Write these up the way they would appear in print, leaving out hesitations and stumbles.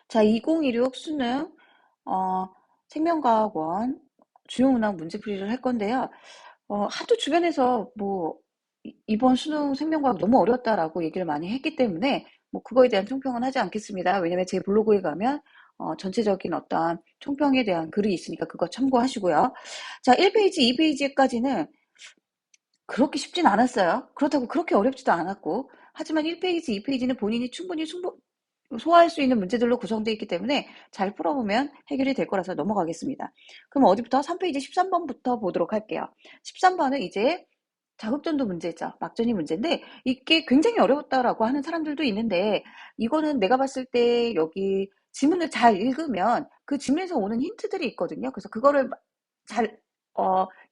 자, 2016 수능 어, 생명과학원 주요문항 문제풀이를 할 건데요. 하도 주변에서 뭐 이번 수능 생명과학 너무 어렵다라고 얘기를 많이 했기 때문에 뭐 그거에 대한 총평은 하지 않겠습니다. 왜냐면 제 블로그에 가면 전체적인 어떠한 총평에 대한 글이 있으니까 그거 참고하시고요. 자, 1페이지, 2페이지까지는 그렇게 쉽진 않았어요. 그렇다고 그렇게 어렵지도 않았고, 하지만 1페이지, 2페이지는 본인이 충분히 소화할 수 있는 문제들로 구성되어 있기 때문에 잘 풀어보면 해결이 될 거라서 넘어가겠습니다. 그럼 어디부터? 3페이지 13번부터 보도록 할게요. 13번은 이제 자극전도 문제죠. 막전이 문제인데 이게 굉장히 어려웠다라고 하는 사람들도 있는데, 이거는 내가 봤을 때 여기 지문을 잘 읽으면 그 지문에서 오는 힌트들이 있거든요. 그래서 그거를 잘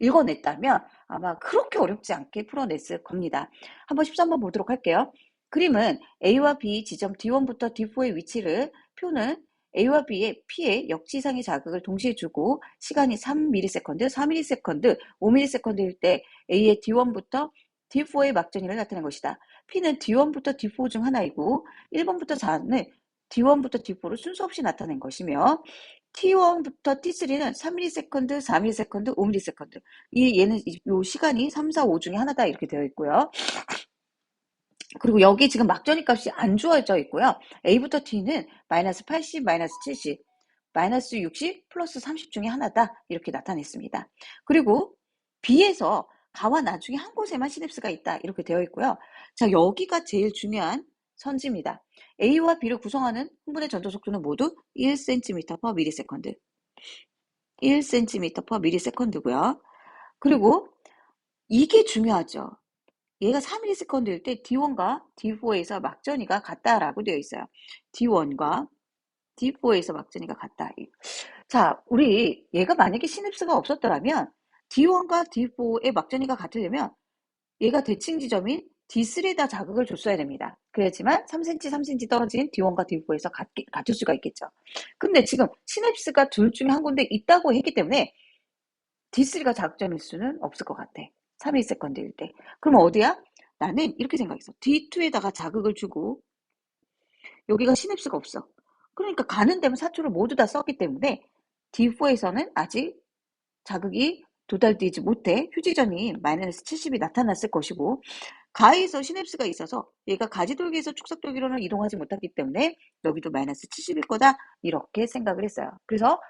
읽어냈다면 아마 그렇게 어렵지 않게 풀어냈을 겁니다. 한번 13번 보도록 할게요. 그림은 A와 B 지점 D1부터 D4의 위치를, 표는 A와 B의 P의 역지상의 자극을 동시에 주고 시간이 3ms, 4ms, 5ms일 때 A의 D1부터 D4의 막전이를 나타낸 것이다. P는 D1부터 D4 중 하나이고 1번부터 4는 D1부터 D4를 순서 없이 나타낸 것이며 T1부터 T3는 3ms, 4ms, 5ms. 얘는 요 시간이 3, 4, 5 중에 하나다 이렇게 되어 있고요. 그리고 여기 지금 막전이 값이 안 주어져 있고요. A부터 T는 마이너스 80, 마이너스 70, 마이너스 60, 플러스 30 중에 하나다 이렇게 나타냈습니다. 그리고 B에서 가와 나 중에 한 곳에만 시냅스가 있다 이렇게 되어 있고요. 자, 여기가 제일 중요한 선지입니다. A와 B를 구성하는 흥분의 전도 속도는 모두 1cm per millisecond. 1cm per millisecond고요. 그리고 이게 중요하죠. 얘가 4ms일 때 D1과 D4에서 막전이가 같다라고 되어 있어요. D1과 D4에서 막전이가 같다. 자, 우리 얘가 만약에 시냅스가 없었더라면 D1과 D4의 막전이가 같으려면 얘가 대칭 지점인 D3에다 자극을 줬어야 됩니다. 그렇지만 3cm, 3cm 떨어진 D1과 D4에서 같을 수가 있겠죠. 근데 지금 시냅스가 둘 중에 한 군데 있다고 했기 때문에 D3가 자극점일 수는 없을 것 같아. 3일세컨드일 때. 그러면 어디야? 나는 이렇게 생각했어. D2에다가 자극을 주고 여기가 시냅스가 없어. 그러니까 가는 데면 사초를 모두 다 썼기 때문에 D4에서는 아직 자극이 도달되지 못해 휴지점인 마이너스 70이 나타났을 것이고, 가에서 시냅스가 있어서 얘가 가지돌기에서 축삭돌기로는 이동하지 못하기 때문에 여기도 마이너스 70일 거다 이렇게 생각을 했어요. 그래서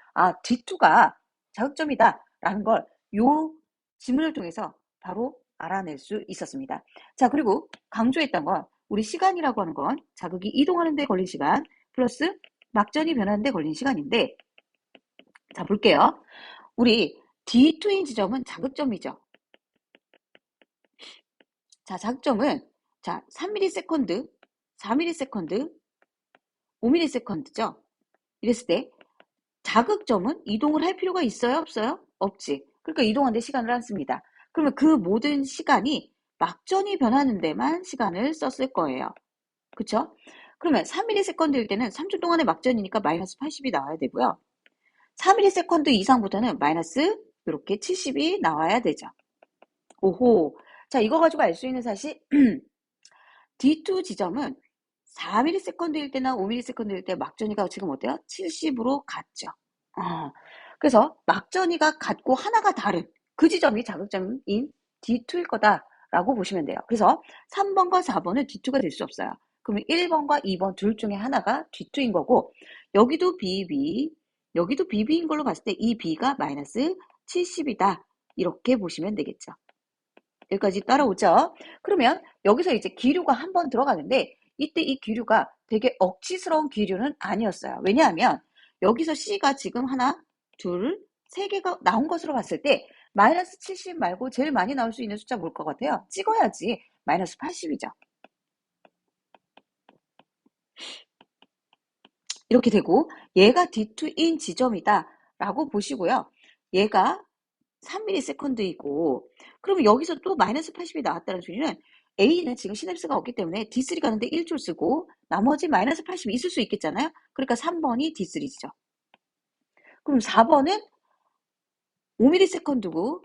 D2가 자극점이다 라는 걸 요 지문을 통해서 바로 알아낼 수 있었습니다. 자, 그리고 강조했던 건 우리 시간이라고 하는 건 자극이 이동하는 데 걸린 시간 플러스 막전이 변하는 데 걸린 시간인데, 자, 볼게요. 우리 D2인 지점은 자극점이죠. 자, 자극점은 3ms, 4ms, 5ms죠. 이랬을 때 자극점은 이동을 할 필요가 있어요? 없어요? 없지. 그러니까 이동하는데 시간을 안 씁니다. 그러면 그 모든 시간이 막전이 변하는 데만 시간을 썼을 거예요. 그쵸? 그러면 3ms일 때는 3초 동안의 막전이니까 마이너스 80이 나와야 되고요. 4ms 이상부터는 마이너스 이렇게 70이 나와야 되죠. 오호. 자, 이거 가지고 알 수 있는 사실 D2 지점은 4ms일 때나 5ms일 때 막전이가 지금 어때요? 70으로 같죠. 그래서 막전이가 같고 하나가 다른 그 지점이 자극점인 D2일 거다라고 보시면 돼요. 그래서 3번과 4번은 D2가 될 수 없어요. 그러면 1번과 2번 둘 중에 하나가 D2인 거고, 여기도 BB, 여기도 BB인 걸로 봤을 때 이 B가 마이너스 70이다. 이렇게 보시면 되겠죠. 여기까지 따라오죠? 그러면 여기서 이제 기류가 한 번 들어가는데 이때 이 기류가 되게 억지스러운 기류는 아니었어요. 왜냐하면 여기서 C가 지금 하나, 둘, 세 개가 나온 것으로 봤을 때 마이너스 70 말고 제일 많이 나올 수 있는 숫자 뭘 것 같아요? 찍어야지. 마이너스 80이죠. 이렇게 되고 얘가 D2인 지점이다 라고 보시고요. 얘가 3ms이고, 그러면 여기서 또 마이너스 80이 나왔다는 소리는 A는 지금 시냅스가 없기 때문에 D3 가는데 1초 쓰고 나머지 마이너스 80이 있을 수 있겠잖아요. 그러니까 3번이 D3죠. 그럼 4번은 5ms고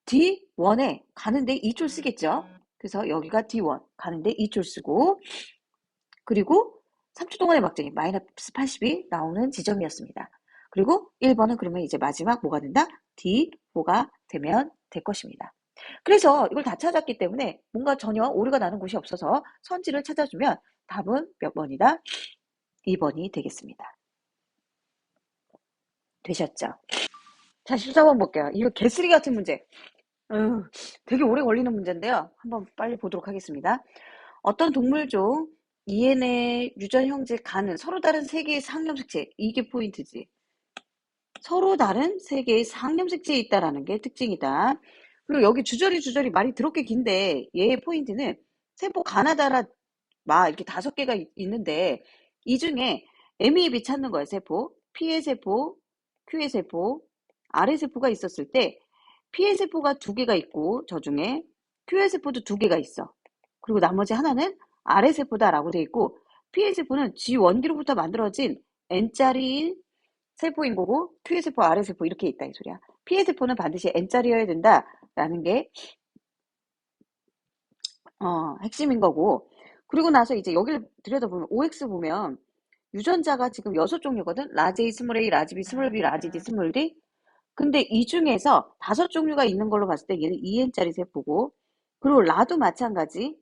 D1에 가는데 2초 쓰겠죠. 그래서 여기가 D1 가는데 2초 쓰고, 그리고 3초 동안의 막정이 마이너스 80이 나오는 지점이었습니다. 그리고 1번은 그러면 이제 마지막 뭐가 된다? D4가 되면 될 것입니다. 그래서 이걸 다 찾았기 때문에 뭔가 전혀 오류가 나는 곳이 없어서 선지를 찾아주면 답은 몇 번이다? 2번이 되겠습니다. 되셨죠? 자, 14번 볼게요. 이거 개쓰리 같은 문제. 되게 오래 걸리는 문제인데요. 한번 빨리 보도록 하겠습니다. 어떤 동물종 EN의 유전 형질 간은 서로 다른 세 개의 상염색체. 이게 포인트지. 서로 다른 세 개의 상염색체에 있다라는 게 특징이다. 그리고 여기 주저리 말이 더럽게 긴데 얘의 포인트는 세포 가나다라 막 이렇게 5개가 있는데 이 중에 MEB 찾는 거예요. 세포. P의 세포, Q의 세포, R의 세포가 있었을 때 P의 세포가 2개가 있고 저 중에 Q의 세포도 2개가 있어. 그리고 나머지 하나는 R의 세포다라고 돼 있고 P의 세포는 G1기로부터 만들어진 N자리인 세포인 거고 Q의 세포, R의 세포 이렇게 있다 이 소리야. P의 세포는 반드시 N자리여야 된다라는 게 핵심인 거고 그리고 나서 이제 여기를 들여다보면 OX 보면 유전자가 지금 6종류거든. 라지 A, 스몰 A, 라지 B, 스몰 B, 라지 D, 스몰 D. 근데 이 중에서 5종류가 있는 걸로 봤을 때 얘는 2N짜리 세포고 그리고 라도 마찬가지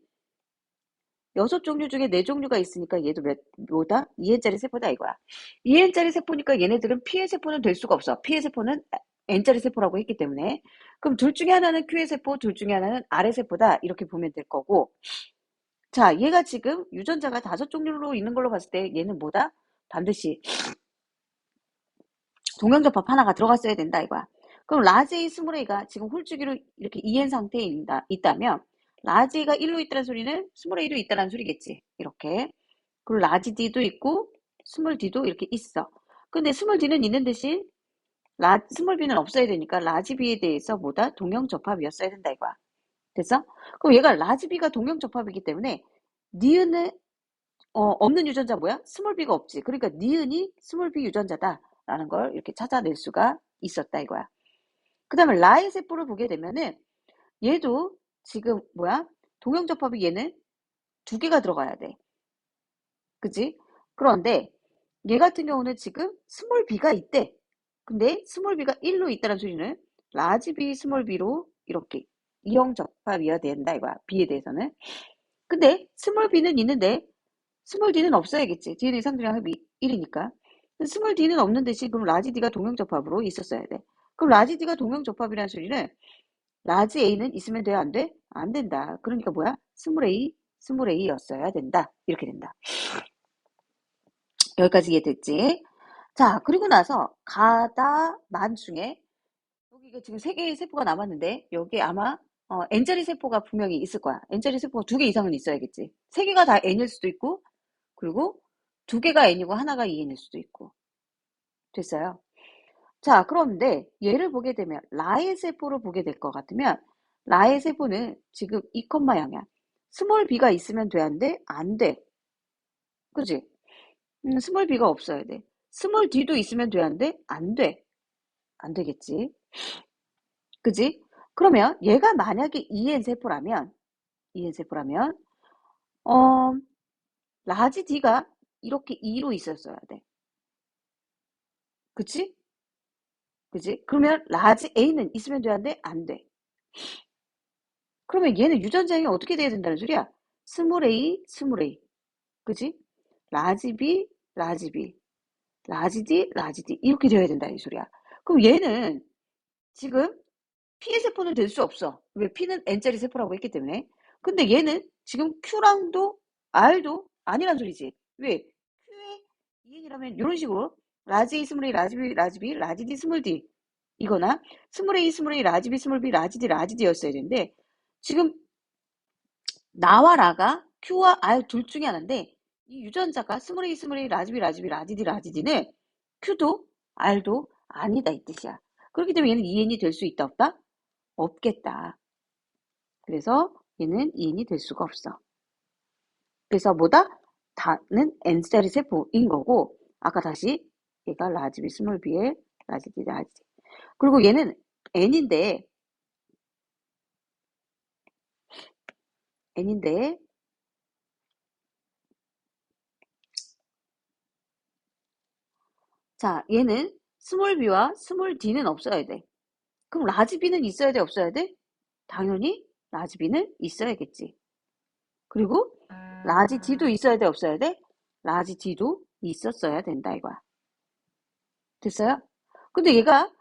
6종류 중에 4종류가 있으니까 얘도 뭐다? 2N짜리 세포다 이거야. 2N짜리 세포니까 얘네들은 P의 세포는 될 수가 없어. P의 세포는 N짜리 세포라고 했기 때문에 그럼 둘 중에 하나는 Q의 세포, 둘 중에 하나는 R의 세포다 이렇게 보면 될 거고 자 얘가 지금 유전자가 5종류로 있는 걸로 봤을 때 얘는 뭐다? 반드시 동형접합 하나가 들어갔어야 된다 이거야. 그럼 라지 A, 스몰 A가 지금 홀쭉이로 이렇게 EN 상태에 있다면 라지 A가 1로 있다는 소리는 스몰 A도 있다는 소리겠지. 이렇게. 그리고 라지 D도 있고 스몰 D도 이렇게 있어. 근데 스몰 D는 있는 대신 스몰 B는 없어야 되니까 라지 B에 대해서 뭐다? 동형접합이었어야 된다 이거야. 됐어? 그럼 얘가 라지 B가 동형접합이기 때문에 니은에 없는 유전자 뭐야? 스몰 b가 없지. 그러니까 니은이 스몰 b 유전자다라는 걸 이렇게 찾아낼 수가 있었다 이거야. 그 다음에 라의 세포를 보게 되면은 얘도 지금 뭐야? 동형접합이 얘는 2개가 들어가야 돼. 그치? 그런데 얘 같은 경우는 지금 스몰 b가 있대. 근데 스몰 b가 1로 있다는 소리는 라지 b 스몰 b로 이렇게 이형접합이어야 된다 이거야. b에 대해서는. 근데 스몰 b는 있는데 스몰 d는 없어야겠지. DNA 상대량 합이 1이니까. 스몰 d는 없는 대신 그럼 라지 d가 동형접합으로 있었어야 돼. 그럼 라지 d가 동형접합이라는 소리는 라지 a는 있으면 돼? 안 돼? 안 된다. 그러니까 뭐야? 스몰 a였어야 된다. 이렇게 된다. 여기까지 이해됐지? 자, 그리고 나서 가다 만 중에 여기가 지금 3개의 세포가 남았는데 여기 아마 N자리 세포가 분명히 있을 거야. N자리 세포가 2개 이상은 있어야겠지. 3개가 다 N일 수도 있고 그리고 2개가 N이고 하나가 EN일 수도 있고. 됐어요. 자, 그런데 얘를 보게 되면 라의 세포를 보게 될 것 같으면 라의 세포는 지금 2,0이야. 스몰 b가 있으면 돼, 안 돼? 안 돼. 그지? 스몰 b가 없어야 돼. 스몰 d도 있으면 돼, 안 돼? 안 돼. 안 되겠지. 그지? 그러면 얘가 만약에 EN 세포라면 어, 라지 D가 이렇게 2로 있었어야 돼. 그치? 그지? 그러면 라지 A는 있으면 돼, 안 돼? 안 돼. 그러면 얘는 유전자형이 어떻게 돼야 된다는 소리야? 스몰 A, 스몰 A. 그지? 라지 B, 라지 B. 라지 D, 라지 D. 이렇게 되어야 된다, 이 소리야. 그럼 얘는 지금 P의 세포는 될 수 없어. 왜? P는 N짜리 세포라고 했기 때문에. 근데 얘는 지금 Q랑도 R도 아니란 소리지. 왜? Q의 EN이라면 이런 식으로 라지 A, 스몰 A, 라지 B, 라지 B, 라지 D, 스몰 D 이거나 스몰 A, 스몰 A, 라지 B, 스몰 B, 라지 D, 라지 D였어야 되는데 지금 나와 라가 Q와 R 둘 중에 하나인데 이 유전자가 스몰 A, 스몰 A, 라지 B, 라지 B, 라지 D, 라지 D는 Q도 R도 아니다 이 뜻이야. 그렇기 때문에 얘는 EN이 될 수 있다 없다? 없겠다. 그래서 얘는 EN이 될 수가 없어. 그래서 뭐다? 다는 N자리 세포인 거고 아까 다시 얘가 라지 B, 스몰 B의 라지 D, 라지 D. 그리고 얘는 N인데 자, 얘는 스몰 b와 스몰 d는 없어야 돼. 그럼 라지 b는 있어야 돼, 없어야 돼? 당연히 라지 b는 있어야겠지. 그리고 라지 d도 있어야 돼, 없어야 돼? 라지 d도 있었어야 된다 이거야. 됐어요? 근데 얘가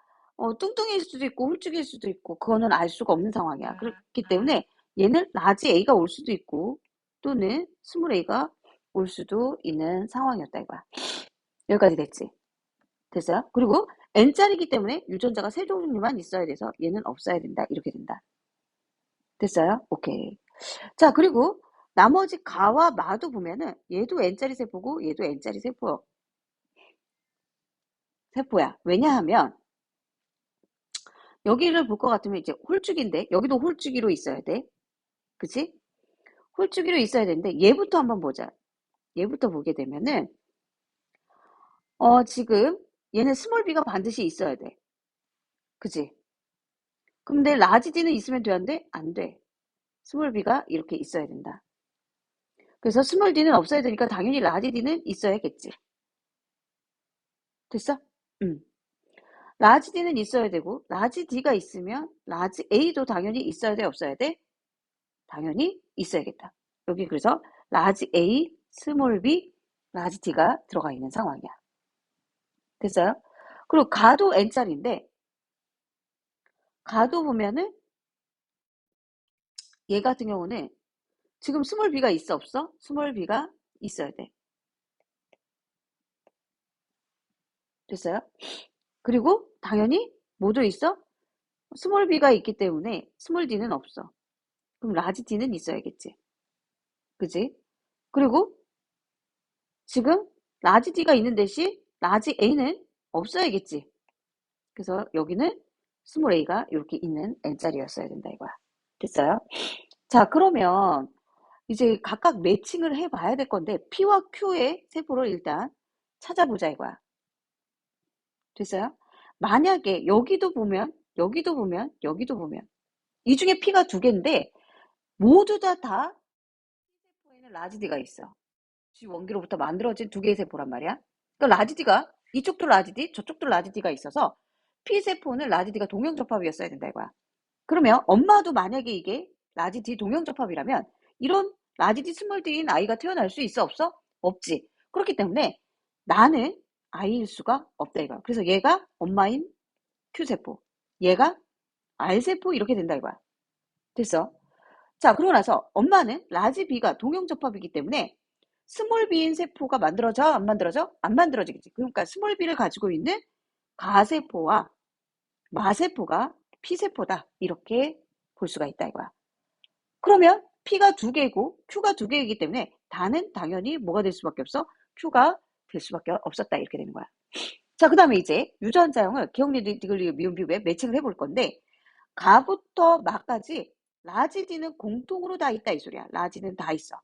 뚱뚱일 수도 있고 홀쭉일 수도 있고 그거는 알 수가 없는 상황이야. 그렇기 때문에 얘는 라지 A가 올 수도 있고 또는 스몰 A가 올 수도 있는 상황이었다 이거야. 여기까지 됐지? 됐어요? 그리고 N짜리기 때문에 유전자가 세 종류만 있어야 돼서 얘는 없어야 된다. 이렇게 된다. 됐어요? 오케이. 자, 그리고 나머지 가와 마도 보면은 얘도 N짜리 세포고 얘도 N짜리 세포야. 왜냐하면 여기를 볼 것 같으면 이제 홀쭉인데 여기도 홀쭉이로 있어야 돼. 그치? 홀쭉이로 있어야 되는데 얘부터 한번 보자. 얘부터 보게 되면은 지금 얘는 스몰 b가 반드시 있어야 돼. 그치? 근데 라지 d는 있으면 되는데 안 돼. 스몰 b가 이렇게 있어야 된다. 그래서 스몰 d는 없어야 되니까 당연히 라지 d는 있어야겠지. 됐어? 응. 라지 d는 있어야 되고 라지 d가 있으면 라지 a도 당연히 있어야 돼, 없어야 돼? 당연히 있어야겠다. 여기 그래서 라지 A, 스몰 b, 라지 d가 들어가 있는 상황이야. 됐어요? 그리고 가도 N짜리인데 가도 보면은 얘 같은 경우는 지금 스몰 b가 있어 없어? 스몰 b가 있어야 돼. 됐어요? 그리고 당연히 뭐도 있어? 스몰 b가 있기 때문에 스몰 d는 없어. 그럼 라지 d는 있어야겠지. 그지? 그리고 지금 라지 d가 있는 대신 라지 a는 없어야겠지. 그래서 여기는 스몰 a가 이렇게 있는 n짜리였어야 된다 이거야. 됐어요? 자, 그러면 이제 각각 매칭을 해봐야 될 건데 P와 Q의 세포를 일단 찾아보자 이거야. 됐어요? 만약에 여기도 보면 이 중에 P가 두 개인데 모두 다 P세포에는 라지디가 있어. G 원기로부터 만들어진 두 개의 세포란 말이야. 그러니까 라지디가 이쪽도 라지디 저쪽도 라지디가 있어서 P세포는 라지디가 동형접합이었어야 된다 이거야. 그러면 엄마도 만약에 이게 라지디 동형접합이라면 이런 라지디 스몰디인 아이가 태어날 수 있어 없어? 없지. 그렇기 때문에 나는 아이일 수가 없다 이거야. 그래서 얘가 엄마인 Q세포, 얘가 R세포 이렇게 된다 이거야. 됐어? 자, 그러고 나서 엄마는 라지 B가 동형접합이기 때문에 스몰 B인 세포가 만들어져? 안 만들어져? 안 만들어지겠지. 그러니까 스몰 B를 가지고 있는 가세포와 마세포가 P세포다. 이렇게 볼 수가 있다 이거야. 그러면 P가 두 개고 Q가 두 개이기 때문에 다는 당연히 뭐가 될 수밖에 없어? Q가 될 수밖에 없었다. 이렇게 되는 거야. 자, 그 다음에 이제 유전자형을 기억니디글리 미움 비브에 매칭을 해볼 건데 가부터 마까지 라지 D는 공통으로 다 있다 이 소리야. 라지는 다 있어.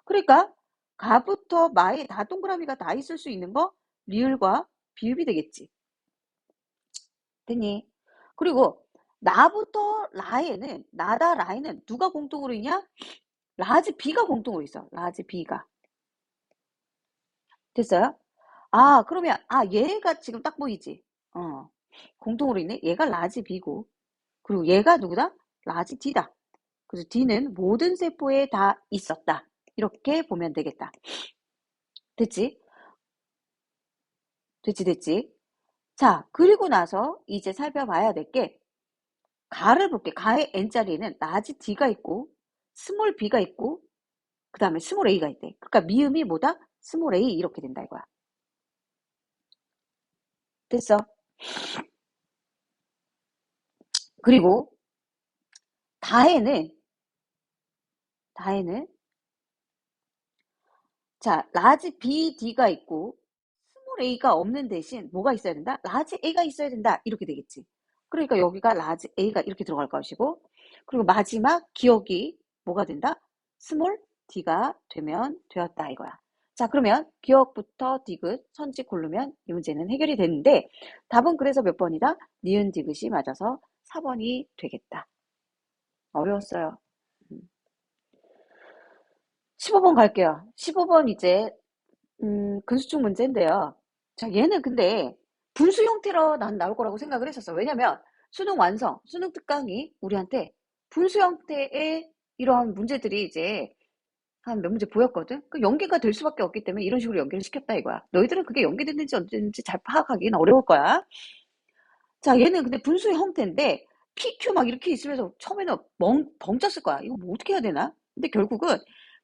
그러니까 가부터 마에 다 동그라미가 다 있을 수 있는 거 리을과 비읍이 되겠지. 됐니? 그리고 나부터 라에는 나다 라에는 누가 공통으로 있냐? 라지 B가 공통으로 있어. 라지 B가. 됐어요? 아, 그러면 얘가 지금 딱 보이지? 공통으로 있네. 얘가 라지 B고 그리고 얘가 누구다? 라지 D다. 그래서 D는 모든 세포에 다 있었다. 이렇게 보면 되겠다. 됐지? 됐지? 자, 그리고 나서 이제 살펴봐야 될 게 가를 볼게. 가의 N자리에는 라지 D가 있고 스몰 b가 있고 그 다음에 스몰 a가 있대. 그러니까 미음이 뭐다? 스몰 a 이렇게 된다 이거야. 됐어? 그리고 다해는 자 라지 b d가 있고 스몰 a가 없는 대신 뭐가 있어야 된다? 라지 a가 있어야 된다. 이렇게 되겠지. 그러니까 여기가 라지 a가 이렇게 들어갈 것이고 그리고 마지막 기억이 뭐가 된다? 스몰 d가 되면 되었다 이거야. 자, 그러면 기억부터 디귿, 선지 고르면 이 문제는 해결이 됐는데 답은 그래서 몇 번이다? 니은 디귿이 맞아서 4번이 되겠다. 어려웠어요. 15번 갈게요. 15번 이제 근수축 문제인데요. 자, 얘는 근데 분수 형태로 난 나올 거라고 생각을 했었어. 왜냐면 수능 완성, 수능 특강이 우리한테 분수 형태의 이런 문제들이 이제 한 몇 문제 보였거든? 그 연계가 될 수밖에 없기 때문에 이런 식으로 연계를 시켰다 이거야. 너희들은 그게 연계됐는지 어쨌는지 잘 파악하기는 어려울 거야. 자, 얘는 근데 분수 형태인데 PQ 막 이렇게 있으면서 처음에는 벙쪘을 거야. 이거 뭐 어떻게 해야 되나? 근데 결국은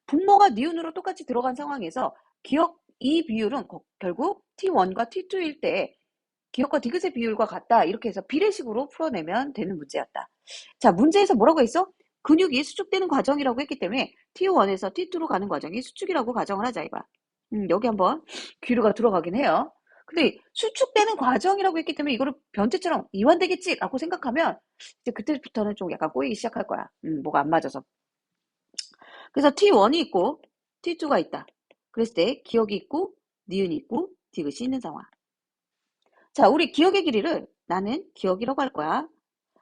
분모가 니은으로 똑같이 들어간 상황에서 기억 이 비율은 결국 T1과 T2일 때 기억과 디귿의 비율과 같다. 이렇게 해서 비례식으로 풀어내면 되는 문제였다. 자, 문제에서 뭐라고 했어? 근육이 수축되는 과정이라고 했기 때문에 T1에서 T2로 가는 과정이 수축이라고 가정을 하자 이거야. 여기 한번 귀류가 들어가긴 해요. 근데 수축되는 과정이라고 했기 때문에 이거를 변태처럼 이완되겠지라고 생각하면 이제 그때부터는 좀 약간 꼬이기 시작할 거야. 뭐가 안 맞아서. 그래서 T1이 있고 T2가 있다. 그랬을 때 기억이 있고 니은이 있고 디귿이 있는 상황. 자, 우리 기억의 길이를 나는 기억이라고 할 거야.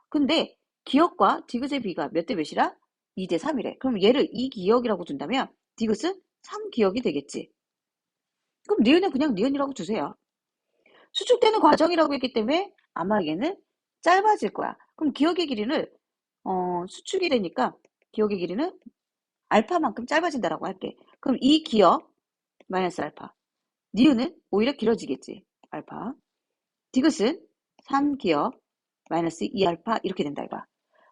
근데 기억과 디귿의 비가 몇 대 몇이라? 2대 3이래. 그럼 얘를 2기억이라고 둔다면 디귿은 3기억이 되겠지. 그럼 니은은 그냥 니은이라고 두세요. 수축되는 과정이라고 했기 때문에 아마 얘는 짧아질 거야. 그럼 기억의 길이를 수축이 되니까 기억의 길이는 알파만큼 짧아진다라고 할게. 그럼 이 기억 마이너스 알파. 니은은 오히려 길어지겠지. 알파. 디귿은 3기억 마이너스 2알파 이렇게 된다 이거야.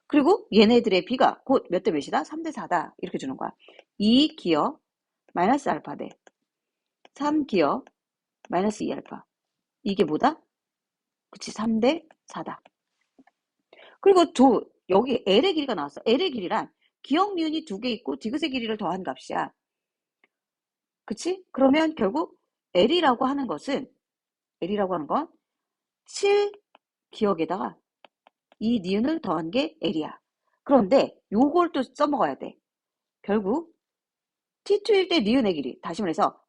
그리고 얘네들의 비가 곧 몇 대 몇이다? 3대 4다. 이렇게 주는 거야. 2기억 마이너스 알파 대 3기억 마이너스 2알파. 이게 뭐다? 그치, 3대 4다. 그리고 여기 L의 길이가 나왔어. L의 길이란 기억 니은이 두 개 있고 디귿의 길이를 더한 값이야. 그치? 그러면 결국 L이라고 하는 건 7기억에다가 이 니은을 더한 게 L이야. 그런데 요걸 또 써먹어야 돼. 결국 T2일 때 니은의 길이, 다시 말해서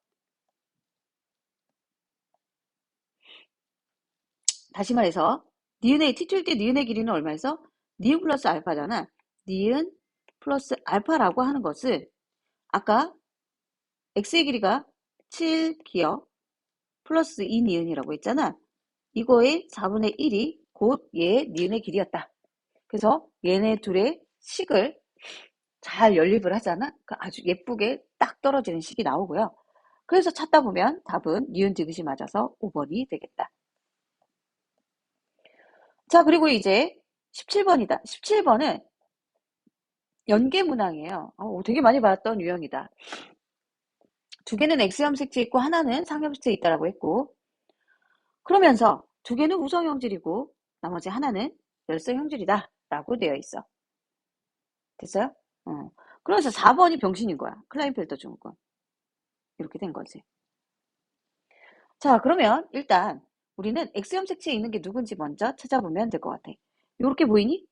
니은의 T2일 때 니은의 길이는 얼마에서? 니은 플러스 알파잖아. 니은 플러스 알파라고 하는 것은 아까 x의 길이가 7기억 플러스 2니은이라고 했잖아. 이거의 4분의 1이 곧 얘의 니은의 길이였다. 그래서 얘네 둘의 식을 잘 연립을 하잖아. 아주 예쁘게 딱 떨어지는 식이 나오고요. 그래서 찾다 보면 답은 니은 디귿이 맞아서 5번이 되겠다. 자, 그리고 이제 17번이다. 17번은 연계문항이에요. 되게 많이 봤던 유형이다. 두 개는 X형식체 있고 하나는 상형식체 있다라고 했고, 그러면서 두 개는 우성형질이고 나머지 하나는 열성형질이다 라고 되어 있어. 됐어요? 그래서 4번이 병신인 거야. 클라인펠터 증후군. 이렇게 된 거지. 자, 그러면 일단 우리는 X형식체에 있는 게 누군지 먼저 찾아보면 될 것 같아. 이렇게 보이니?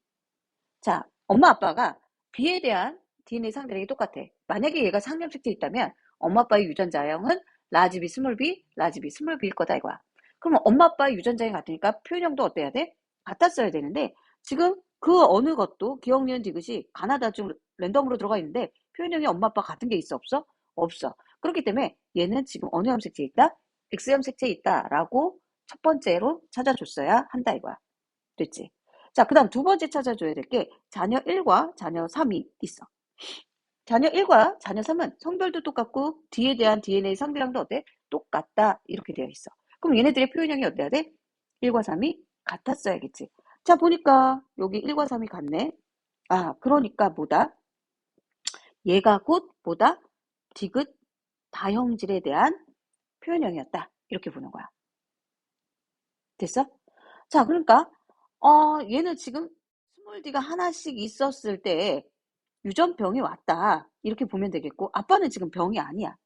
자, 엄마 아빠가 B에 대한 DNA 상대량이 똑같아. 만약에 얘가 상형식체에 있다면 엄마 아빠의 유전자형은 라지 B, 스몰 b, 라지 B, 스몰 b일 거다 이거야. 그러면 엄마 아빠의 유전자형이 같으니까 표현형도 어때야 돼? 같았어야 되는데 지금 그 어느 것도 기억, 니은, 디귿이 가나다 중 랜덤으로 들어가 있는데 표현형이 엄마 아빠 같은 게 있어 없어? 없어. 그렇기 때문에 얘는 지금 어느 형식체에 있다? X형식체에 있다라고 첫 번째로 찾아줬어야 한다 이거야. 됐지? 자, 그 다음 두 번째 찾아줘야 될 게 자녀 1과 자녀 3이 있어. 자녀 1과 자녀 3은 성별도 똑같고 D에 대한 DNA 상대량도 어때? 똑같다. 이렇게 되어 있어. 그럼 얘네들의 표현형이 어때야 돼? 1과 3이 같았어야겠지. 자, 보니까 여기 1과 3이 같네. 그러니까 뭐다? 얘가 곧 뭐다? 디귿 다형질에 대한 표현형이었다. 이렇게 보는 거야. 됐어? 자, 그러니까 얘는 지금 스몰 D가 하나씩 있었을 때 유전병이 왔다. 이렇게 보면 되겠고 아빠는 지금 병이 아니야.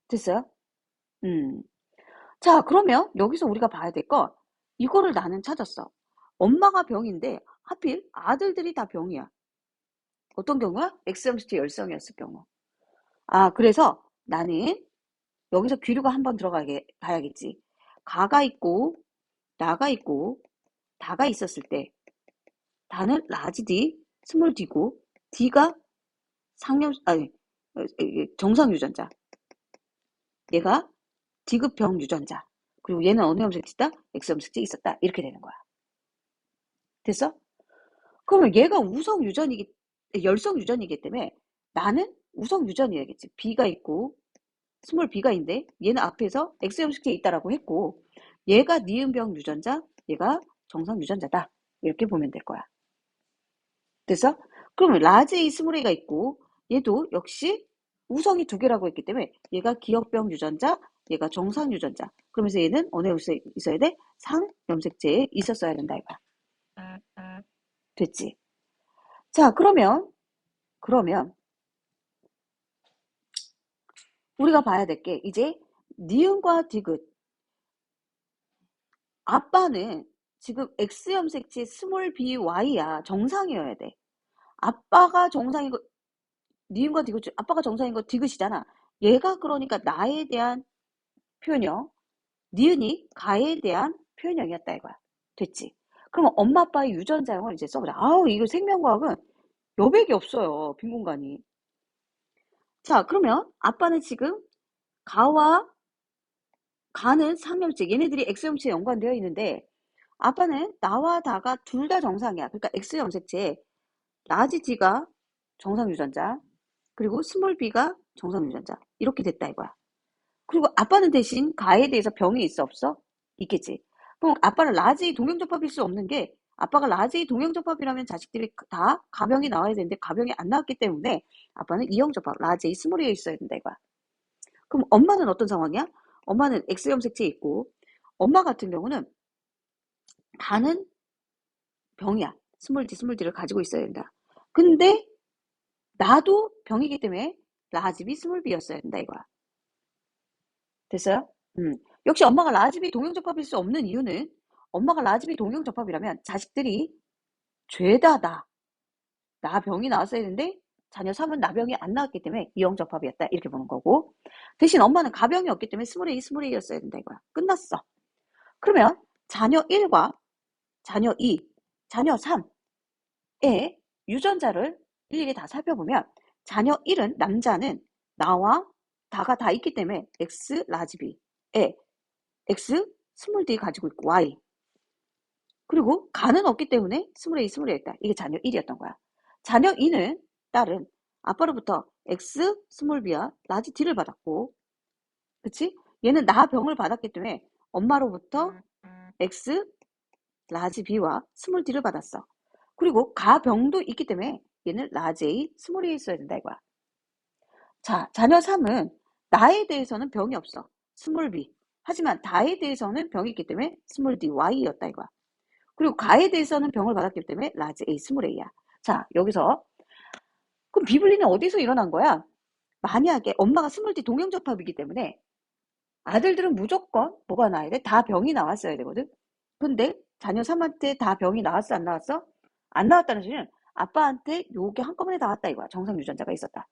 됐어요? 음. 자, 그러면 여기서 우리가 봐야 될 거 이거를 나는 찾았어. 엄마가 병인데 하필 아들들이 다 병이야. 어떤 경우야? X형식체 열성이었을 경우. 그래서 나는 여기서 귀류가 한번 들어가게 봐야겠지. 가가 있고 나가 있고 다가 있었을 때 다는 라지 D, 스몰 D고 D가 정상 유전자. 얘가 디귿병 유전자. 그리고 얘는 어느 염색체다? X 염색체 있었다. 이렇게 되는 거야. 됐어? 그러면 얘가 열성 유전이기 때문에 나는 우성 유전이야겠지. B가 있고 스몰 B가 있는데 얘는 앞에서 X 염색체에 있다라고 했고 얘가 니은병 유전자, 얘가 정상 유전자다. 이렇게 보면 될 거야. 됐어? 그러면 라지 A, 스몰 A가 있고 얘도 역시 우성이 두 개라고 했기 때문에 얘가 기억병 유전자, 얘가 정상 유전자. 그러면서 얘는 어느 염색체에 있어야 돼? 상 염색체에 있었어야 된다 이거야. 됐지? 자, 그러면 우리가 봐야 될 게 이제 니은과 디귿. 아빠는 지금 X 염색체 스몰 BY야. 정상이어야 돼. 아빠가 정상인 거, 니은과 디귿, 아빠가 정상인 거 디귿이잖아. 얘가 그러니까 나에 대한 표현형, 니은이 가에 대한 표현형이었다 이거야. 됐지? 그러면 엄마 아빠의 유전자형을 이제 써보자. 아우, 이거 생명과학은 여백이 없어요. 빈 공간이. 자, 그러면 아빠는 지금 가는 상염체, 얘네들이 X염체에 연관되어 있는데 아빠는 나와 다가 둘 다 정상이야. 그러니까 X 염색체 라지 G가 정상 유전자, 그리고 스몰 B가 정상 유전자. 이렇게 됐다 이거야. 그리고 아빠는 대신 가에 대해서 병이 있어 없어? 있겠지. 그럼 아빠는 라지 동형접합일 수 없는 게 아빠가 라지 동형접합이라면 자식들이 다 가병이 나와야 되는데 가병이 안 나왔기 때문에 아빠는 이형접합 라지 스몰에 있어야 된다 이거야. 그럼 엄마는 어떤 상황이야? 엄마는 X 염색체에 있고 엄마 같은 경우는 가는 병이야. 스몰 D를 가지고 있어야 된다. 근데 나도 병이기 때문에 라지 B 스몰 B였어야 된다 이거야. 됐어요? 역시 엄마가 라지 B 동형접합일 수 없는 이유는 엄마가 라지 B 동형접합이라면 자식들이 죄다 나 병이 나왔어야 되는데 자녀 3은 나병이 안 나왔기 때문에 이형접합이었다 이렇게 보는 거고 대신 엄마는 가병이 없기 때문에 스몰 A였어야 된다 이거야. 끝났어. 그러면 자녀 1과 자녀 2, 자녀 3의 유전자를 일일이 다 살펴보면 자녀 1은 남자는 나와 다가 다 있기 때문에 X 라지 B에 X 스몰 D 가지고 있고 Y 그리고 가는 없기 때문에 스몰 A 있다. 이게 자녀 1이었던 거야. 자녀 2는 딸은 아빠로부터 X 스몰 B와 라지 D를 받았고 그치? 얘는 나 병을 받았기 때문에 엄마로부터 X 라지 B와 스몰 D를 받았어. 그리고 가병도 있기 때문에 얘는 라지 A, 스몰 A 써야 된다 이거야. 자, 자녀 3은 나에 대해서는 병이 없어. 스몰 B. 하지만 다에 대해서는 병이 있기 때문에 스몰 D, Y였다 이거야. 그리고 가에 대해서는 병을 받았기 때문에 라지 A, 스몰 A야. 자, 여기서 그럼 비블리는 어디서 일어난 거야? 만약에 엄마가 스몰 D 동형접합이기 때문에 아들들은 무조건 뭐가 나야 돼? 다 병이 나왔어야 되거든. 근데 자녀 3한테 다 병이 나왔어, 안 나왔어? 안 나왔다는 소리는 아빠한테 요게 한꺼번에 나왔다 이거야. 정상 유전자가 있었다.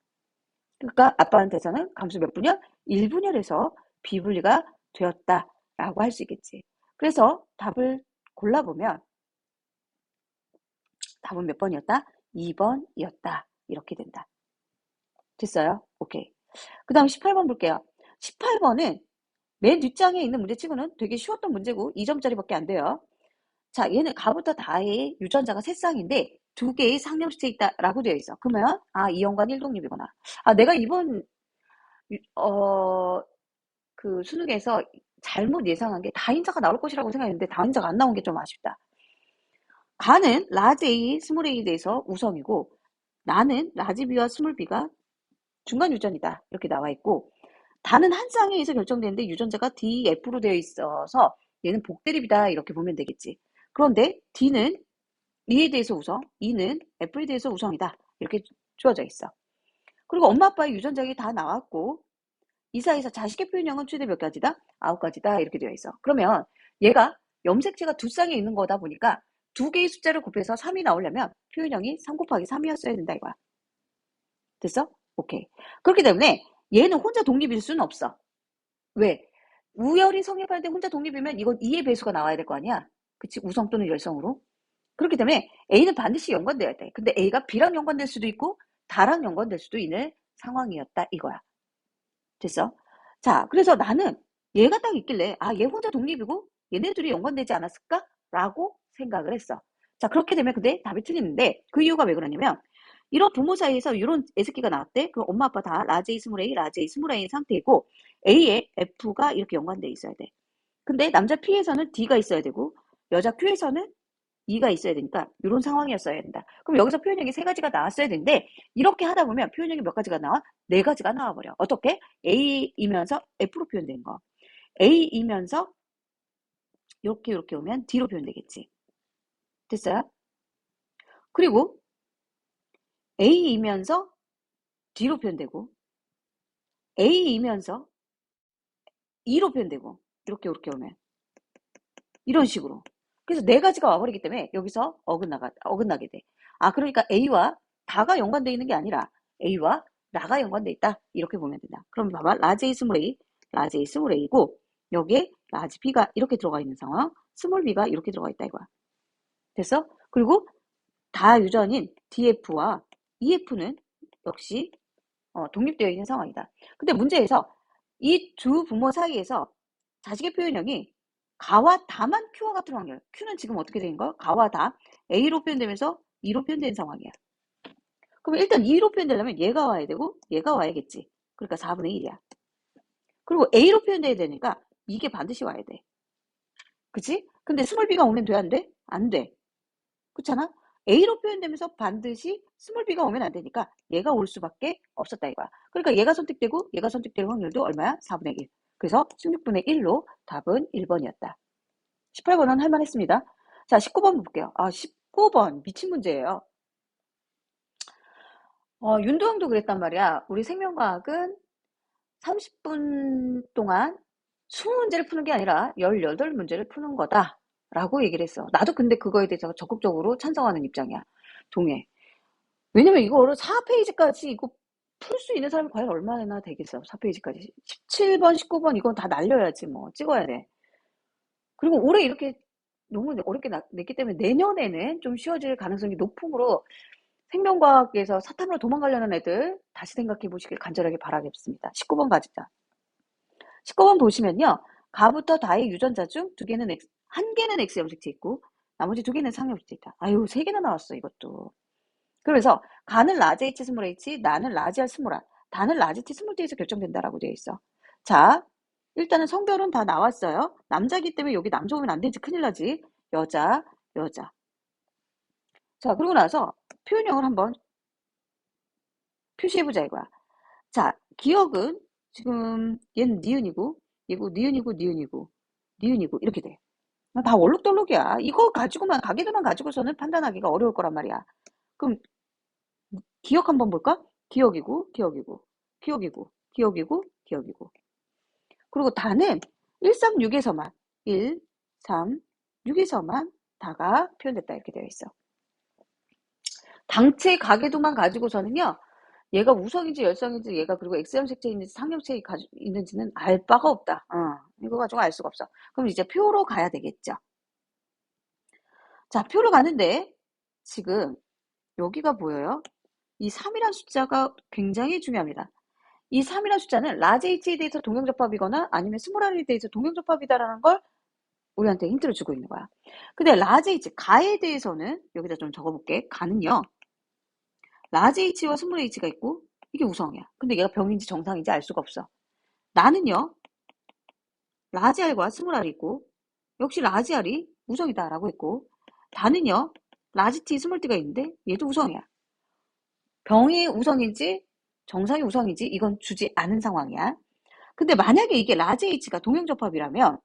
그러니까 아빠한테서는 감수 몇 분열? 1분열에서 비분리가 되었다라고 할 수 있겠지. 그래서 답을 골라보면 답은 몇 번이었다? 2번이었다. 이렇게 된다. 됐어요? 오케이. 그 다음 18번 볼게요. 18번은 맨 뒷장에 있는 문제치고는 되게 쉬웠던 문제고 2점짜리밖에 안 돼요. 자, 얘는 가부터 다의 유전자가 세 쌍인데 두 개의 상염식체 있다라고 되어 있어. 그러면 이형관 일독립이구나. 내가 이번 그 수능에서 잘못 예상한 게 다인자가 나올 것이라고 생각했는데 다인자가 안 나온 게 좀 아쉽다. 가는 라지 A, 스몰 A에 대해서 우성이고 나는 라지 B와 스몰 B가 중간 유전이다. 이렇게 나와 있고 다는 한 쌍에 의해서 결정되는데 유전자가 D, F로 되어 있어서 얘는 복대립이다. 이렇게 보면 되겠지. 그런데 D는 E에 대해서 우성, E는 F에 대해서 우성이다. 이렇게 주어져 있어. 그리고 엄마 아빠의 유전자가 다 나왔고 이 사이에서 자식의 표현형은 최대 몇 가지다? 9가지다. 이렇게 되어 있어. 그러면 얘가 염색체가 두 쌍에 있는 거다 보니까 두 개의 숫자를 곱해서 3이 나오려면 표현형이 3 곱하기 3이었어야 된다 이거야. 됐어? 오케이. 그렇기 때문에 얘는 혼자 독립일 수는 없어. 왜? 우열이 성립할 때 혼자 독립이면 이건 2의 배수가 나와야 될 거 아니야? 그치? 우성 또는 열성으로. 그렇기 때문에 A는 반드시 연관돼야 돼. 근데 A가 B랑 연관될 수도 있고 다랑 연관될 수도 있는 상황이었다 이거야. 됐어? 자, 그래서 나는 얘가 딱 있길래 얘 혼자 독립이고 얘네들이 연관되지 않았을까? 라고 생각을 했어. 자, 그렇게 되면 근데 답이 틀리는데 그 이유가 왜 그러냐면 이런 부모 사이에서 이런 애새끼가 나왔대. 그 엄마 아빠 다 라지 스물 A, 라지 스물 A인 상태이고 A에 F가 이렇게 연관돼 있어야 돼. 근데 남자 P에서는 D가 있어야 되고 여자 Q에서는 E가 있어야 되니까 이런 상황이었어야 된다. 그럼 여기서 표현형이 세 가지가 나왔어야 되는데 이렇게 하다 보면 표현형이 몇 가지가 나와? 네 가지가 나와버려. 어떻게? A이면서 F로 표현된 거. A이면서 이렇게 오면 D로 표현되겠지. 됐어요? 그리고 A이면서 D로 표현되고 A이면서 E로 표현되고 이렇게 오면 이런 식으로. 그래서 네 가지가 와버리기 때문에 여기서 어긋나게 돼. 그러니까 A와 다가 연관되어 있는 게 아니라 A와 나가 연관되어 있다. 이렇게 보면 된다. 그럼 봐봐. 라지 A 스몰 A, 라지 A 스몰 A고 여기에 라지 B가 이렇게 들어가 있는 상황, 스몰 B가 이렇게 들어가 있다 이거야. 됐어? 그리고 다 유전인 DF와 EF는 역시 독립되어 있는 상황이다. 근데 문제에서 이 두 부모 사이에서 자식의 표현형이 가와 다만 Q와 같은 확률. Q는 지금 어떻게 된 거야? 가와 다 A로 표현되면서 E로 표현된 상황이야. 그럼 일단 E로 표현되려면 얘가 와야 되고 얘가 와야겠지. 그러니까 4분의 1이야. 그리고 A로 표현돼야 되니까 이게 반드시 와야 돼. 그치? 근데 스몰 b가 오면 돼, 안 돼? 안 돼. 그렇잖아? A로 표현되면서 반드시 스몰 b가 오면 안 되니까 얘가 올 수밖에 없었다 이거야. 그러니까 얘가 선택되고 얘가 선택될 확률도 얼마야? 4분의 1. 그래서 16분의 1로 답은 1번이었다. 18번은 할만했습니다. 자, 19번 볼게요. 19번 미친 문제예요. 윤도영도 그랬단 말이야. 우리 생명과학은 30분 동안 20문제를 푸는 게 아니라 18문제를 푸는 거다. 라고 얘기를 했어. 나도 근데 그거에 대해서 적극적으로 찬성하는 입장이야. 동해. 왜냐면 이거를 4페이지까지 이거 풀 수 있는 사람이 과연 얼마나 되겠어. 4페이지까지. 17번, 19번 이건 다 날려야지 뭐. 찍어야 돼. 그리고 올해 이렇게 너무 어렵게 냈기 때문에 내년에는 좀 쉬워질 가능성이 높으므로 생명과학에서 사탐으로 도망가려는 애들 다시 생각해 보시길 간절하게 바라겠습니다. 19번 가지자. 19번 보시면요. 가부터 다의 유전자 중 한 개는 X 염색체 있고 나머지 두 개는 상염색체 있다. 아유, 세 개나 나왔어, 이것도. 그래서 가는 라지 H 스몰 H, 나는 라지 R 스몰 R, 다는 라지 T 스몰 T에서 결정된다라고 되어 있어. 자, 일단은 성별은 다 나왔어요. 남자이기 때문에 여기 남자 오면 안 되지. 큰일 나지. 여자, 여자. 자, 그러고 나서 표현형을 한번 표시해보자 이거야. 자, 기억은 지금 얘는 니은이고 얘고 니은이고 니은이고 니은이고 이렇게 돼. 다 얼룩덜룩이야. 이거 가지고만 가계도만 가지고서는 판단하기가 어려울 거란 말이야. 그럼 기억 한번 볼까? 기억이고 기억이고 기억이고 기억이고 기억이고. 그리고 다는 136에서만 1, 3, 6에서만 다가 표현됐다 이렇게 되어 있어. 당체 가계도만 가지고서는요. 얘가 우성인지 열성인지 얘가 그리고 X염색체인지 상염색이 있는지는 알 바가 없다. 이거 가지고 알 수가 없어. 그럼 이제 표로 가야 되겠죠. 자, 표로 가는데 지금 여기가 보여요? 이 3이란 숫자가 굉장히 중요합니다. 이 3이란 숫자는 라지 H에 대해서 동형접합이거나 아니면 스몰 R에 대해서 동형접합이다라는 걸 우리한테 힌트를 주고 있는 거야. 근데 라지 H, 가에 대해서는 여기다 좀 적어볼게. 가는요. 라지 H와 스몰 H가 있고 이게 우성이야. 근데 얘가 병인지 정상인지 알 수가 없어. 나는요. 라지 R과 스몰 R이 있고 역시 라지 R이 우성이다라고 했고 다는요. 라지 T, 스몰 T가 있는데 얘도 우성이야. 병이 우성인지 정상이 우성인지 이건 주지 않은 상황이야. 근데 만약에 이게 라지 H가 동형접합이라면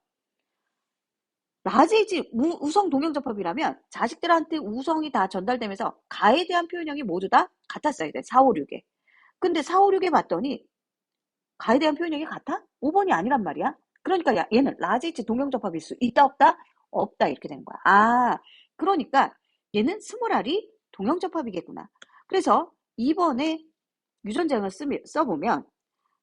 라지 H 우성 동형접합이라면 자식들한테 우성이 다 전달되면서 가에 대한 표현형이 모두 다 같았어야 돼. 4, 5, 6에. 근데 4, 5, 6에 봤더니 가에 대한 표현형이 같아? 5번이 아니란 말이야. 그러니까 얘는 라지 H 동형접합일 수 있다 없다? 없다 이렇게 되는 거야. 그러니까 얘는 스몰 R이 동형접합이겠구나. 그래서 2번에 유전자를 써보면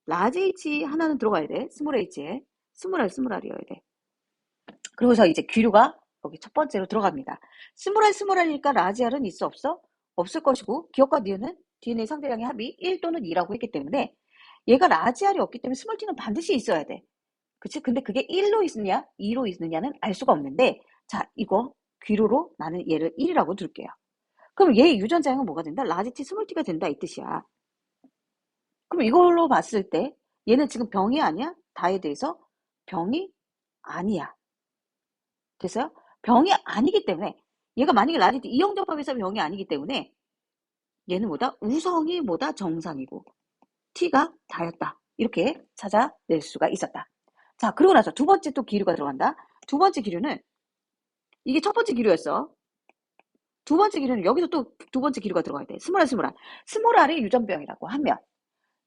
라지 H 하나는 들어가야 돼. 스몰 H에. 스몰 R이어야 돼. 그러고서 이제 귀류가 여기 첫 번째로 들어갑니다. 스몰 R이니까 라지 R은 있어 없어? 없을 것이고 기억과 니은은 DNA 상대량의 합이 1 또는 2라고 했기 때문에 얘가 라지 R이 없기 때문에 스몰 T는 반드시 있어야 돼. 그치? 근데 그게 1로 있느냐, 2로 있느냐는 알 수가 없는데, 자, 이거 귀로로 나는 얘를 1이라고 둘게요. 그럼 얘 유전자형은 뭐가 된다? 라지 T, 스몰 T가 된다 이 뜻이야. 그럼 이걸로 봤을 때 얘는 지금 병이 아니야? 다에 대해서 병이 아니야. 됐어요? 병이 아니기 때문에 얘가 만약에 라지 T 이형적합에서 병이 아니기 때문에 얘는 뭐다? 우성이 뭐다? 정상이고 T가 다였다. 이렇게 찾아낼 수가 있었다. 자, 그러고 나서 두 번째 또 기류가 들어간다. 두 번째 기류는 이게 첫 번째 기류였어. 두 번째 기류는 여기서 또 두 번째 기류가 들어가야 돼. 스몰알 스몰알. 스몰알이 유전병이라고 하면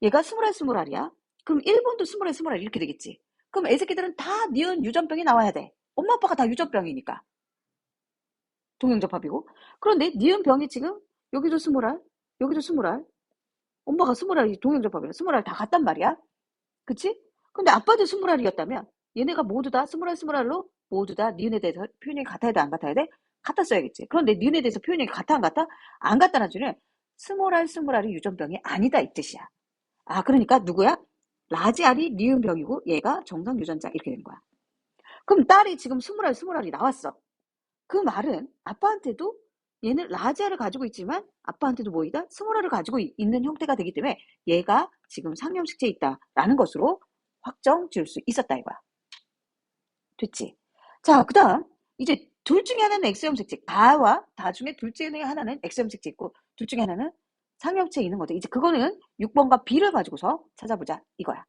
얘가 스몰알 스몰알이야. 그럼 1번도 스몰알 스몰알 이렇게 되겠지. 그럼 애새끼들은 다 니은 유전병이 나와야 돼. 엄마 아빠가 다 유전병이니까. 동형접합이고. 그런데 니은 병이 지금 여기도 스몰알, 여기도 스몰알. 엄마가 스몰알이 동형접합이라 스몰알 다 같단 말이야. 그치? 근데 아빠도 스몰알이었다면 얘네가 모두 다 스몰알 스몰알로 모두 다 니은에 대해서 표현이 같아야 돼, 안 같아야 돼? 같았어야겠지. 그런데 니은에 대해서 표현이 같아, 안 같아? 안 같다는 줄은 스몰알 스몰알이 유전병이 아니다 이 뜻이야. 아, 그러니까 누구야? 라지알이 니은병이고 얘가 정상 유전자 이렇게 되는 거야. 그럼 딸이 지금 스몰알 스몰알이 나왔어. 그 말은 아빠한테도 얘는 라지알을 가지고 있지만 아빠한테도 뭐이다? 스몰알을 가지고 있는 형태가 되기 때문에 얘가 지금 상염식체에 있다라는 것으로 확정 지을 수 있었다 이거야. 됐지? 자, 그 다음 이제 둘 중에 하나는 X형식체, 다와 다 중에 둘 중에 하나는 X형식체 있고 둘 중에 하나는 상형체에 있는 거죠. 이제 그거는 6번과 B를 가지고서 찾아보자 이거야.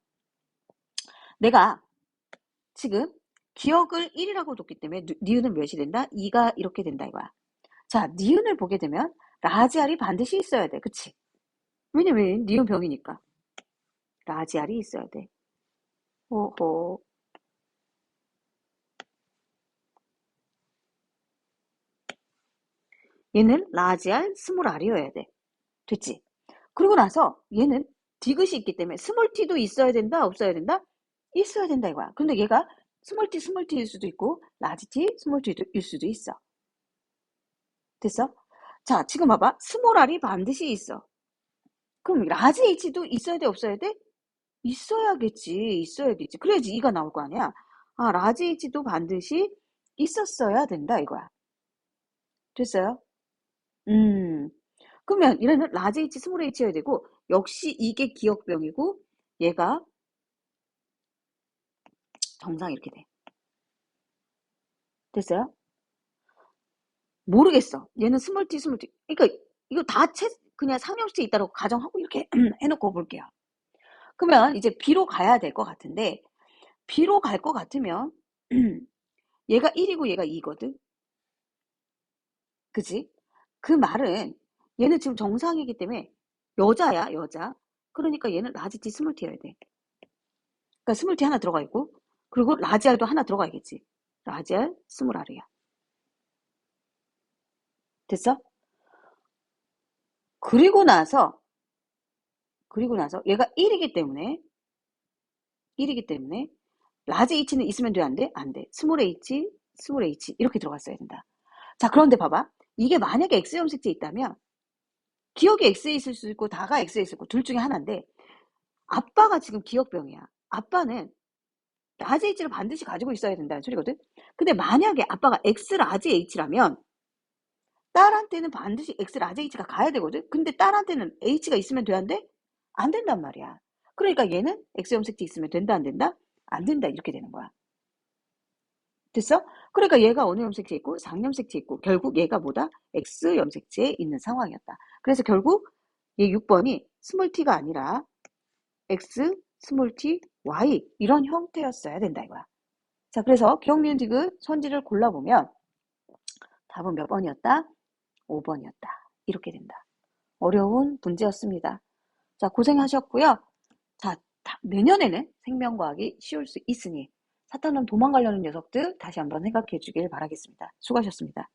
내가 지금 기억을 1이라고 뒀기 때문에 니은은 몇이 된다? 2가 이렇게 된다 이거야. 자, 니은을 보게 되면 라지알이 반드시 있어야 돼. 그치? 왜냐면 니은 병이니까. 라지알이 있어야 돼. 호호. 얘는 라지알 스몰알이어야 돼. 됐지? 그리고 나서 얘는 디귿이 있기 때문에 스몰 t도 있어야 된다? 없어야 된다? 있어야 된다 이거야. 근데 얘가 스몰 t일 수도 있고 라지 t, 스몰 t일 수도 있어. 됐어? 자, 지금 봐봐. 스몰 r이 반드시 있어. 그럼 라지 h도 있어야 돼? 없어야 돼? 있어야겠지. 있어야겠지. 그래야지 이가 나올 거 아니야. 아, 라지 h도 반드시 있었어야 된다 이거야. 됐어요? 음. 그러면 얘는 라지 H, 스몰 h여야 되고 역시 이게 기억병이고 얘가 정상 이렇게 돼. 됐어요? 모르겠어. 얘는 스몰 t, 스몰 t. 그러니까 이거 다 그냥 상형식에 있다고 가정하고 이렇게 해놓고 볼게요. 그러면 이제 B로 가야 될 것 같은데 B로 갈 것 같으면 얘가 1이고 얘가 2거든. 그지? 그 말은 얘는 지금 정상이기 때문에 여자야, 여자. 그러니까 얘는 라지 T, 스몰 T여야 돼. 그러니까 스몰 T 하나 들어가 있고 그리고 라지 R도 하나 들어가야겠지. 라지 R, 스몰 R이야. 됐어? 그리고 나서 얘가 1이기 때문에 라지 H는 있으면 돼, 안 돼? 안 돼. 스몰 H, 스몰 H 이렇게 들어갔어야 된다. 자, 그런데 봐봐. 이게 만약에 X형식체 있다면 기억이 X에 있을 수 있고 다가 X에 있을 수 있고 둘 중에 하나인데 아빠가 지금 기억병이야. 아빠는 라지 H를 반드시 가지고 있어야 된다는 소리거든. 근데 만약에 아빠가 X 라지 H라면 딸한테는 반드시 X 라지 H가 가야 되거든. 근데 딸한테는 H가 있으면 돼, 안 돼? 안 된단 말이야. 그러니까 얘는 X 염색체 있으면 된다, 안 된다? 안 된다 이렇게 되는 거야. 됐어? 그러니까 얘가 어느 염색체 있고 상염색체 있고 결국 얘가 뭐다? X 염색체에 있는 상황이었다. 그래서 결국 얘 6번이 스몰 t가 아니라 X 스몰 t Y 이런 형태였어야 된다 이거야. 자, 그래서 기억 니은 디귿 선지를 골라보면 답은 몇 번이었다? 5번이었다. 이렇게 된다. 어려운 문제였습니다. 자, 고생하셨고요. 자, 내년에는 생명과학이 쉬울 수 있으니 사탄은 도망가려는 녀석들 다시 한번 생각해 주길 바라겠습니다. 수고하셨습니다.